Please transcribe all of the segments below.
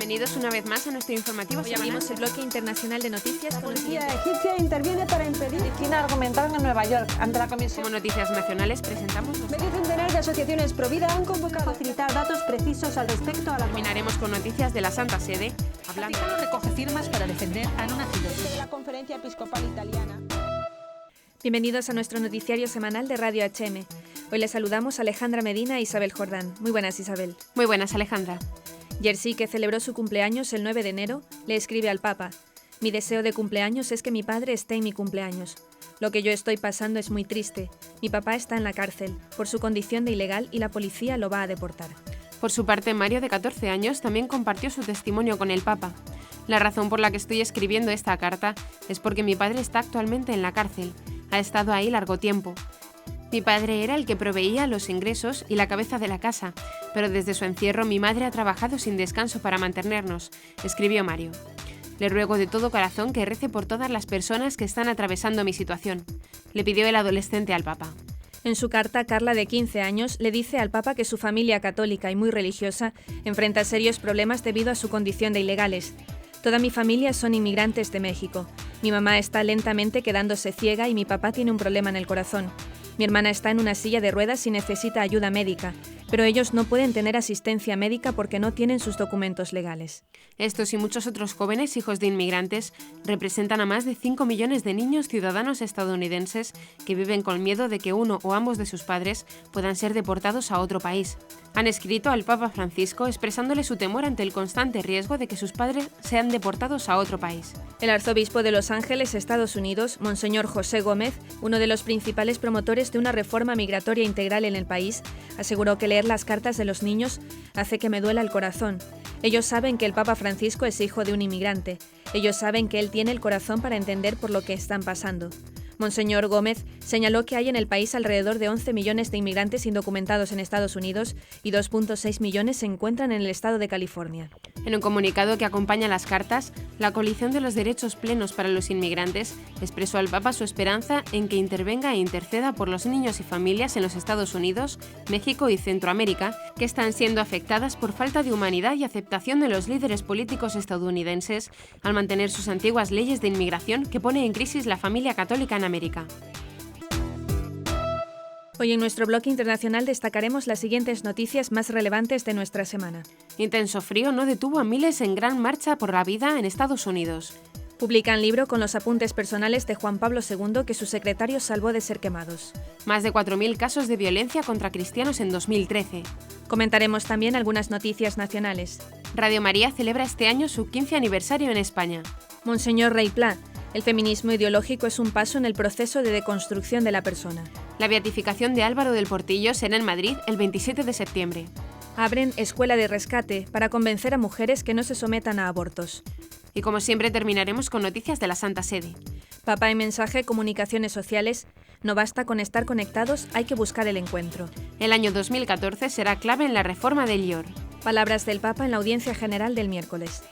Bienvenidos una vez más a nuestro informativo semanal. Abrimos el bloque internacional de noticias. La policía egipcia interviene para impedir. China argumentaron en Nueva York ante la comisión. Como noticias nacionales presentamos Medio centenar de asociaciones pro vida han convocado a facilitar datos precisos al respecto a la. Terminaremos con noticias de la Santa Sede. Hablando recoge firmas para defender a non-nacidos. De la Conferencia Episcopal Italiana. Bienvenidos a nuestro noticiario semanal de Radio HM. Hoy les saludamos Alejandra Medina e Isabel Jordán. Muy buenas, Isabel. Muy buenas, Alejandra. Jersey, que celebró su cumpleaños el 9 de enero, le escribe al Papa: mi deseo de cumpleaños es que mi padre esté en mi cumpleaños. Lo que yo estoy pasando es muy triste. Mi papá está en la cárcel por su condición de ilegal y la policía lo va a deportar. Por su parte, Mario, de 14 años, también compartió su testimonio con el Papa. La razón por la que estoy escribiendo esta carta es porque mi padre está actualmente en la cárcel. Ha estado ahí largo tiempo. Mi padre era el que proveía los ingresos y la cabeza de la casa, pero desde su encierro mi madre ha trabajado sin descanso para mantenernos, escribió Mario. Le ruego de todo corazón que rece por todas las personas que están atravesando mi situación, le pidió el adolescente al Papa. En su carta, Carla, de 15 años, le dice al Papa que su familia católica y muy religiosa enfrenta serios problemas debido a su condición de ilegales. Toda mi familia son inmigrantes de México. Mi mamá está lentamente quedándose ciega y mi papá tiene un problema en el corazón. Mi hermana está en una silla de ruedas y necesita ayuda médica, pero ellos no pueden tener asistencia médica porque no tienen sus documentos legales. Estos y muchos otros jóvenes hijos de inmigrantes representan a más de 5 millones de niños ciudadanos estadounidenses que viven con miedo de que uno o ambos de sus padres puedan ser deportados a otro país. Han escrito al Papa Francisco expresándole su temor ante el constante riesgo de que sus padres sean deportados a otro país. El arzobispo de Los Ángeles, Estados Unidos, Monseñor José Gómez, uno de los principales promotores de una reforma migratoria integral en el país, aseguró que leer las cartas de los niños hace que me duela el corazón. Ellos saben que el Papa Francisco es hijo de un inmigrante. Ellos saben que él tiene el corazón para entender por lo que están pasando. Monseñor Gómez señaló que hay en el país alrededor de 11 millones de inmigrantes indocumentados en Estados Unidos y 2.6 millones se encuentran en el estado de California. En un comunicado que acompaña las cartas, la Coalición de los Derechos Plenos para los Inmigrantes expresó al Papa su esperanza en que intervenga e interceda por los niños y familias en los Estados Unidos, México y Centroamérica, que están siendo afectadas por falta de humanidad y aceptación de los líderes políticos estadounidenses al mantener sus antiguas leyes de inmigración que pone en crisis la familia católica en América. Hoy en nuestro bloque internacional destacaremos las siguientes noticias más relevantes de nuestra semana. Intenso frío no detuvo a miles en gran marcha por la vida en Estados Unidos. Publican libro con los apuntes personales de Juan Pablo II que su secretario salvó de ser quemados. Más de 4.000 casos de violencia contra cristianos en 2013. Comentaremos también algunas noticias nacionales. Radio María celebra este año su 15 aniversario en España. Monseñor Rey Pla: el feminismo ideológico es un paso en el proceso de deconstrucción de la persona. La beatificación de Álvaro del Portillo será en Madrid el 27 de septiembre. Abren escuela de rescate para convencer a mujeres que no se sometan a abortos. Y como siempre terminaremos con noticias de la Santa Sede. Papa en mensaje, comunicaciones sociales: no basta con estar conectados, hay que buscar el encuentro. El año 2014 será clave en la reforma del IOR. Palabras del Papa en la audiencia general del miércoles.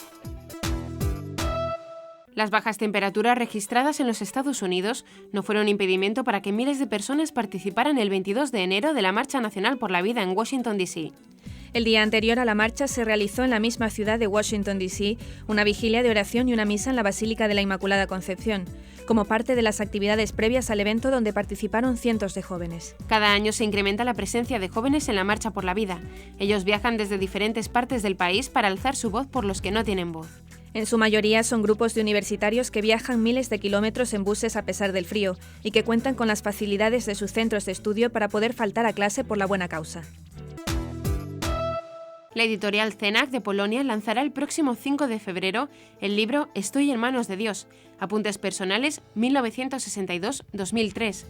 Las bajas temperaturas registradas en los Estados Unidos no fueron impedimento para que miles de personas participaran el 22 de enero de la Marcha Nacional por la Vida en Washington, D.C. El día anterior a la marcha se realizó en la misma ciudad de Washington, D.C., una vigilia de oración y una misa en la Basílica de la Inmaculada Concepción, como parte de las actividades previas al evento donde participaron cientos de jóvenes. Cada año se incrementa la presencia de jóvenes en la Marcha por la Vida. Ellos viajan desde diferentes partes del país para alzar su voz por los que no tienen voz. En su mayoría son grupos de universitarios que viajan miles de kilómetros en buses a pesar del frío y que cuentan con las facilidades de sus centros de estudio para poder faltar a clase por la buena causa. La editorial CENAC de Polonia lanzará el próximo 5 de febrero el libro Estoy en manos de Dios, apuntes personales 1962-2003,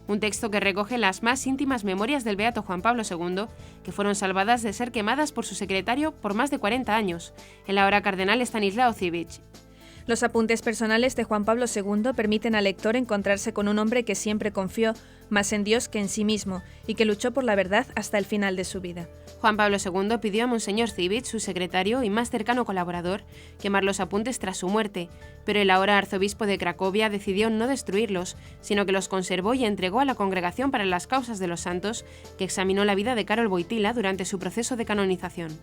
un texto que recoge las más íntimas memorias del beato Juan Pablo II, que fueron salvadas de ser quemadas por su secretario por más de 40 años, el ahora cardenal Stanislao Dziwisz. Los apuntes personales de Juan Pablo II permiten al lector encontrarse con un hombre que siempre confió más en Dios que en sí mismo y que luchó por la verdad hasta el final de su vida. Juan Pablo II pidió a Monseñor Dziwisz, su secretario y más cercano colaborador, quemar los apuntes tras su muerte, pero el ahora arzobispo de Cracovia decidió no destruirlos, sino que los conservó y entregó a la Congregación para las Causas de los Santos, que examinó la vida de Karol Wojtyła durante su proceso de canonización.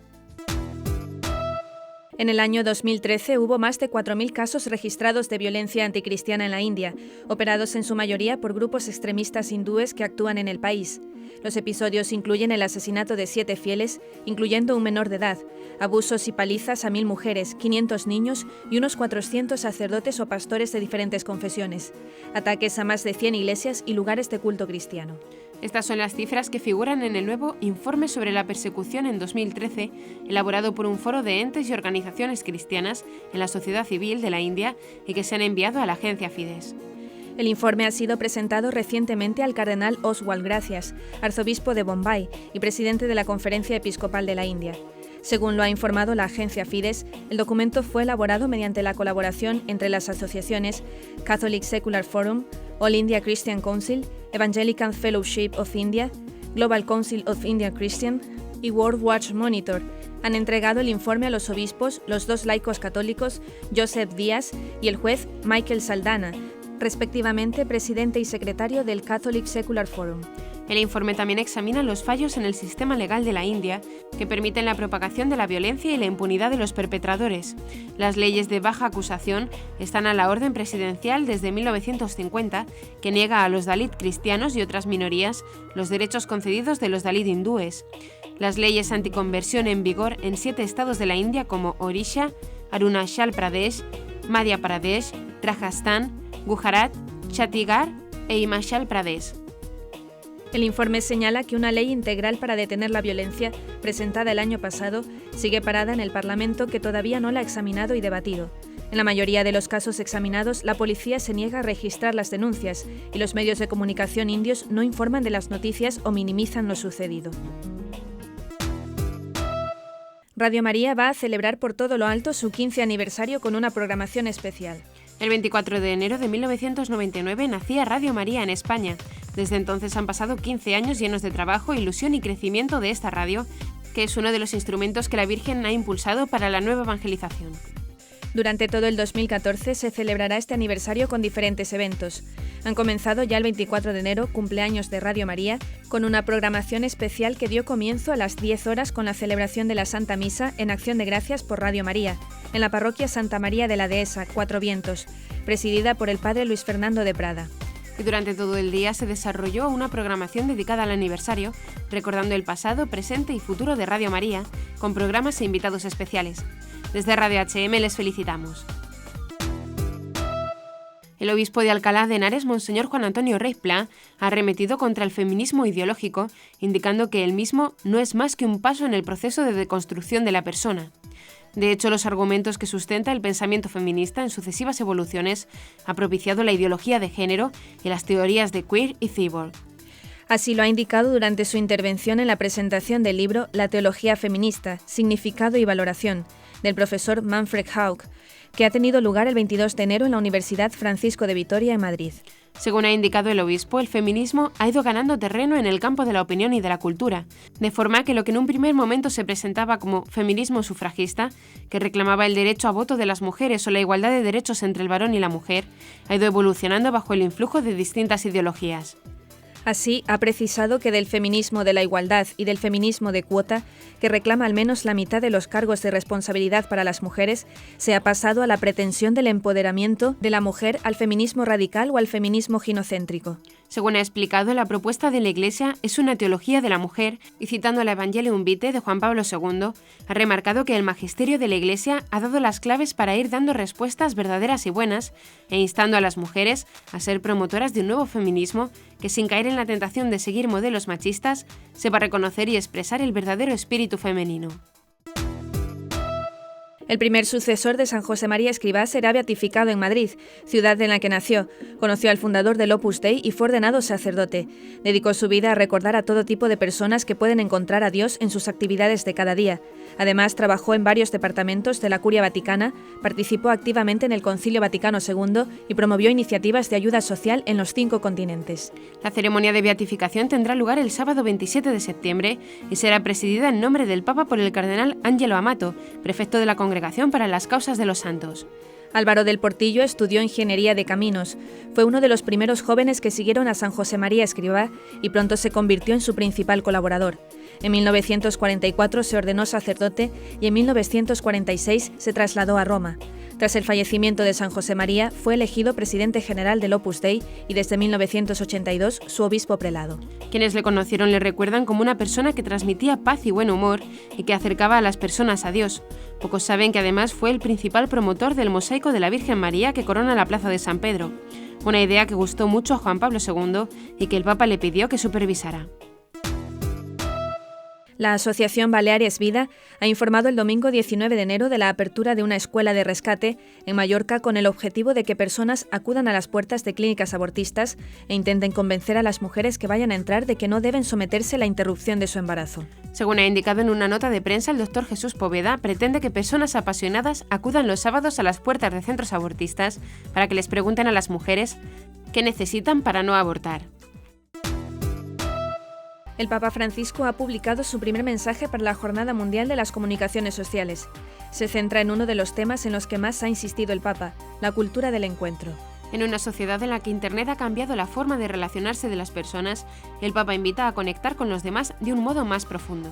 En el año 2013 hubo más de 4.000 casos registrados de violencia anticristiana en la India, operados en su mayoría por grupos extremistas hindúes que actúan en el país. Los episodios incluyen el asesinato de 7 fieles, incluyendo un menor de edad, abusos y palizas a 1.000 mujeres, 500 niños y unos 400 sacerdotes o pastores de diferentes confesiones, ataques a más de 100 iglesias y lugares de culto cristiano. Estas son las cifras que figuran en el nuevo Informe sobre la Persecución en 2013, elaborado por un foro de entes y organizaciones cristianas en la sociedad civil de la India y que se han enviado a la agencia Fides. El informe ha sido presentado recientemente al cardenal Oswald Gracias, arzobispo de Bombay y presidente de la Conferencia Episcopal de la India. Según lo ha informado la agencia Fides, el documento fue elaborado mediante la colaboración entre las asociaciones Catholic Secular Forum, All India Christian Council, Evangelical Fellowship of India, Global Council of Indian Christian y World Watch Monitor. Han entregado el informe a los obispos, los 2 laicos católicos, Joseph Díaz y el juez Michael Saldana, respectivamente presidente y secretario del Catholic Secular Forum. El informe también examina los fallos en el sistema legal de la India que permiten la propagación de la violencia y la impunidad de los perpetradores. Las leyes de baja acusación están a la orden presidencial desde 1950, que niega a los Dalit cristianos y otras minorías los derechos concedidos de los Dalit hindúes. Las leyes anticonversión en vigor en 7 estados de la India como Odisha, Arunachal Pradesh, Madhya Pradesh, Rajasthan, Gujarat, Chhattisgarh e Himachal Pradesh. El informe señala que una ley integral para detener la violencia, presentada el año pasado, sigue parada en el Parlamento, que todavía no la ha examinado y debatido. En la mayoría de los casos examinados, la policía se niega a registrar las denuncias y los medios de comunicación indios no informan de las noticias o minimizan lo sucedido. Radio María va a celebrar por todo lo alto su 15 aniversario con una programación especial. El 24 de enero de 1999 nacía Radio María en España. Desde entonces han pasado 15 años llenos de trabajo, ilusión y crecimiento de esta radio, que es uno de los instrumentos que la Virgen ha impulsado para la nueva evangelización. Durante todo el 2014 se celebrará este aniversario con diferentes eventos. Han comenzado ya el 24 de enero, cumpleaños de Radio María, con una programación especial que dio comienzo a las 10 horas con la celebración de la Santa Misa en Acción de Gracias por Radio María, en la parroquia Santa María de la Dehesa, Cuatro Vientos, presidida por el padre Luis Fernando de Prada. Y durante todo el día se desarrolló una programación dedicada al aniversario, recordando el pasado, presente y futuro de Radio María, con programas e invitados especiales. Desde Radio HM les felicitamos. El obispo de Alcalá de Henares, Monseñor Juan Antonio Rey Pla, ha arremetido contra el feminismo ideológico, indicando que el mismo no es más que un paso en el proceso de deconstrucción de la persona. De hecho, los argumentos que sustenta el pensamiento feminista en sucesivas evoluciones ha propiciado la ideología de género y las teorías de queer y cyborg. Así lo ha indicado durante su intervención en la presentación del libro La teología feminista, significado y valoración, del profesor Manfred Haug, que ha tenido lugar el 22 de enero en la Universidad Francisco de Vitoria en Madrid. Según ha indicado el obispo, el feminismo ha ido ganando terreno en el campo de la opinión y de la cultura, de forma que lo que en un primer momento se presentaba como feminismo sufragista, que reclamaba el derecho a voto de las mujeres o la igualdad de derechos entre el varón y la mujer, ha ido evolucionando bajo el influjo de distintas ideologías. Así, ha precisado que del feminismo de la igualdad y del feminismo de cuota, que reclama al menos la mitad de los cargos de responsabilidad para las mujeres, se ha pasado a la pretensión del empoderamiento de la mujer al feminismo radical o al feminismo ginocéntrico. Según ha explicado, la propuesta de la Iglesia es una teología de la mujer y, citando el Evangelium Vitae de Juan Pablo II, ha remarcado que el magisterio de la Iglesia ha dado las claves para ir dando respuestas verdaderas y buenas e instando a las mujeres a ser promotoras de un nuevo feminismo que, sin caer en la tentación de seguir modelos machistas, sepa reconocer y expresar el verdadero espíritu femenino. El primer sucesor de San José María Escrivá será beatificado en Madrid, ciudad en la que nació. Conoció al fundador del Opus Dei y fue ordenado sacerdote. Dedicó su vida a recordar a todo tipo de personas que pueden encontrar a Dios en sus actividades de cada día. Además, trabajó en varios departamentos de la Curia Vaticana, participó activamente en el Concilio Vaticano II y promovió iniciativas de ayuda social en los 5 continentes. La ceremonia de beatificación tendrá lugar el sábado 27 de septiembre y será presidida en nombre del Papa por el cardenal Angelo Amato, prefecto de la Congregación para las Causas de los Santos. Álvaro del Portillo estudió Ingeniería de Caminos. Fue uno de los primeros jóvenes que siguieron a San José María Escrivá y pronto se convirtió en su principal colaborador. En 1944 se ordenó sacerdote y en 1946 se trasladó a Roma. Tras el fallecimiento de San José María, fue elegido presidente general del Opus Dei y desde 1982 su obispo prelado. Quienes le conocieron le recuerdan como una persona que transmitía paz y buen humor y que acercaba a las personas a Dios. Pocos saben que además fue el principal promotor del mosaico de la Virgen María que corona la plaza de San Pedro, una idea que gustó mucho a Juan Pablo II y que el Papa le pidió que supervisara. La Asociación Baleares Vida ha informado el domingo 19 de enero de la apertura de una escuela de rescate en Mallorca con el objetivo de que personas acudan a las puertas de clínicas abortistas e intenten convencer a las mujeres que vayan a entrar de que no deben someterse a la interrupción de su embarazo. Según ha indicado en una nota de prensa, el doctor Jesús Poveda pretende que personas apasionadas acudan los sábados a las puertas de centros abortistas para que les pregunten a las mujeres qué necesitan para no abortar. El Papa Francisco ha publicado su primer mensaje para la Jornada Mundial de las Comunicaciones Sociales. Se centra en uno de los temas en los que más ha insistido el Papa, la cultura del encuentro. En una sociedad en la que Internet ha cambiado la forma de relacionarse de las personas, el Papa invita a conectar con los demás de un modo más profundo.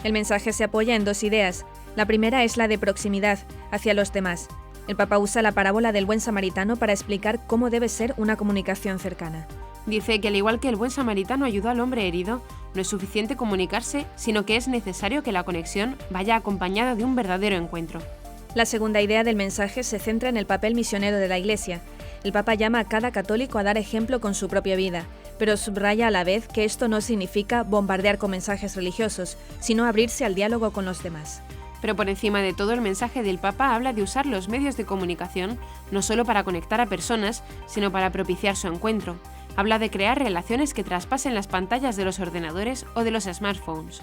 El mensaje se apoya en dos ideas. La primera es la de proximidad, hacia los demás. El Papa usa la parábola del buen samaritano para explicar cómo debe ser una comunicación cercana. Dice que al igual que el buen samaritano ayudó al hombre herido, no es suficiente comunicarse, sino que es necesario que la conexión vaya acompañada de un verdadero encuentro. La segunda idea del mensaje se centra en el papel misionero de la Iglesia. El Papa llama a cada católico a dar ejemplo con su propia vida, pero subraya a la vez que esto no significa bombardear con mensajes religiosos, sino abrirse al diálogo con los demás. Pero por encima de todo, el mensaje del Papa habla de usar los medios de comunicación no solo para conectar a personas, sino para propiciar su encuentro. Habla de crear relaciones que traspasen las pantallas de los ordenadores o de los smartphones.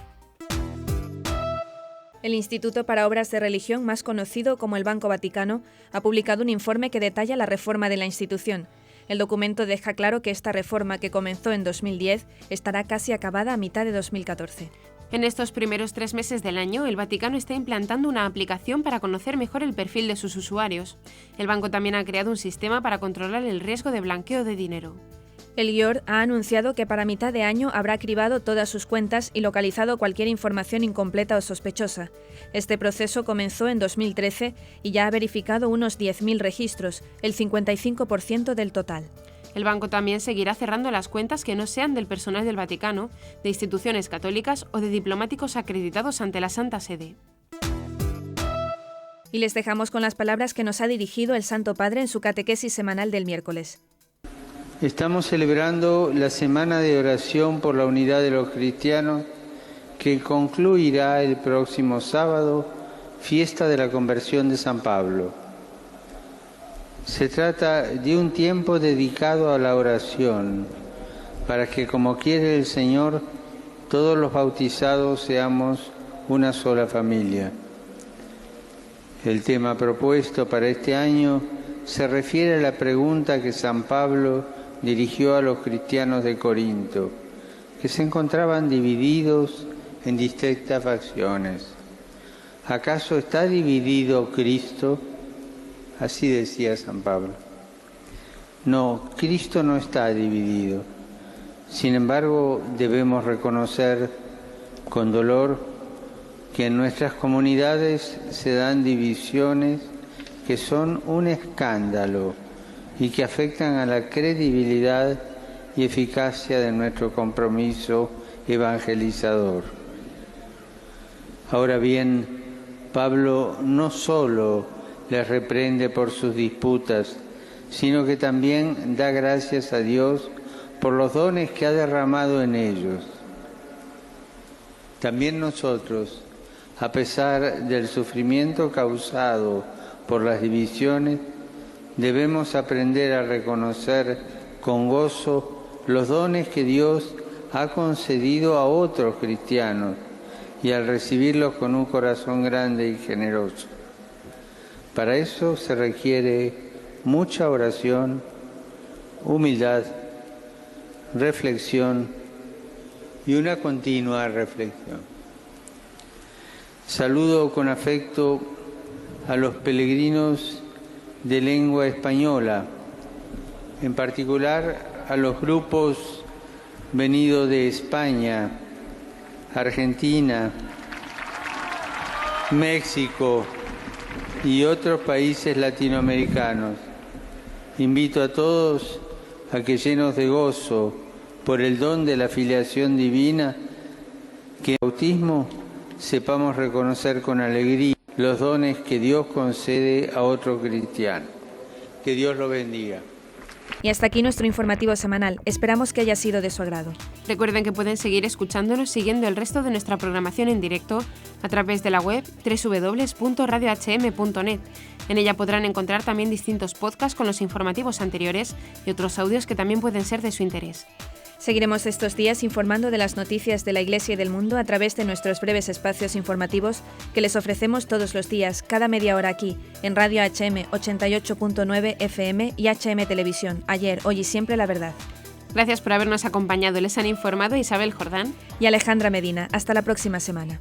El Instituto para Obras de Religión, más conocido como el Banco Vaticano, ha publicado un informe que detalla la reforma de la institución. El documento deja claro que esta reforma, que comenzó en 2010, estará casi acabada a mitad de 2014. En estos primeros 3 meses del año, el Vaticano está implantando una aplicación para conocer mejor el perfil de sus usuarios. El banco también ha creado un sistema para controlar el riesgo de blanqueo de dinero. El IOR ha anunciado que para mitad de año habrá cribado todas sus cuentas y localizado cualquier información incompleta o sospechosa. Este proceso comenzó en 2013 y ya ha verificado unos 10.000 registros, el 55% del total. El banco también seguirá cerrando las cuentas que no sean del personal del Vaticano, de instituciones católicas o de diplomáticos acreditados ante la Santa Sede. Y les dejamos con las palabras que nos ha dirigido el Santo Padre en su catequesis semanal del miércoles. Estamos celebrando la Semana de Oración por la Unidad de los Cristianos, que concluirá el próximo sábado, fiesta de la conversión de San Pablo. Se trata de un tiempo dedicado a la oración, para que, como quiere el Señor, todos los bautizados seamos una sola familia. El tema propuesto para este año se refiere a la pregunta que San Pablo dirigió a los cristianos de Corinto, que se encontraban divididos en distintas facciones. ¿Acaso está dividido Cristo? Así decía San Pablo. No, Cristo no está dividido. Sin embargo, debemos reconocer con dolor que en nuestras comunidades se dan divisiones que son un escándalo y que afectan a la credibilidad y eficacia de nuestro compromiso evangelizador. Ahora bien, Pablo no solo les reprende por sus disputas, sino que también da gracias a Dios por los dones que ha derramado en ellos. También nosotros, a pesar del sufrimiento causado por las divisiones, debemos aprender a reconocer con gozo los dones que Dios ha concedido a otros cristianos y al recibirlos con un corazón grande y generoso. Para eso se requiere mucha oración, humildad, reflexión y una continua reflexión. Saludo con afecto a los peregrinos de lengua española, en particular a los grupos venidos de España, Argentina, México y otros países latinoamericanos. Invito a todos a que, llenos de gozo por el don de la filiación divina, que en el bautismo sepamos reconocer con alegría los dones que Dios concede a otro cristiano. Que Dios lo bendiga. Y hasta aquí nuestro informativo semanal. Esperamos que haya sido de su agrado. Recuerden que pueden seguir escuchándonos siguiendo el resto de nuestra programación en directo a través de la web www.radiohm.net. En ella podrán encontrar también distintos podcasts con los informativos anteriores y otros audios que también pueden ser de su interés. Seguiremos estos días informando de las noticias de la Iglesia y del mundo a través de nuestros breves espacios informativos que les ofrecemos todos los días, cada media hora aquí, en Radio HM 88.9 FM y HM Televisión. Ayer, hoy y siempre la verdad. Gracias por habernos acompañado. Les han informado Isabel Jordán y Alejandra Medina. Hasta la próxima semana.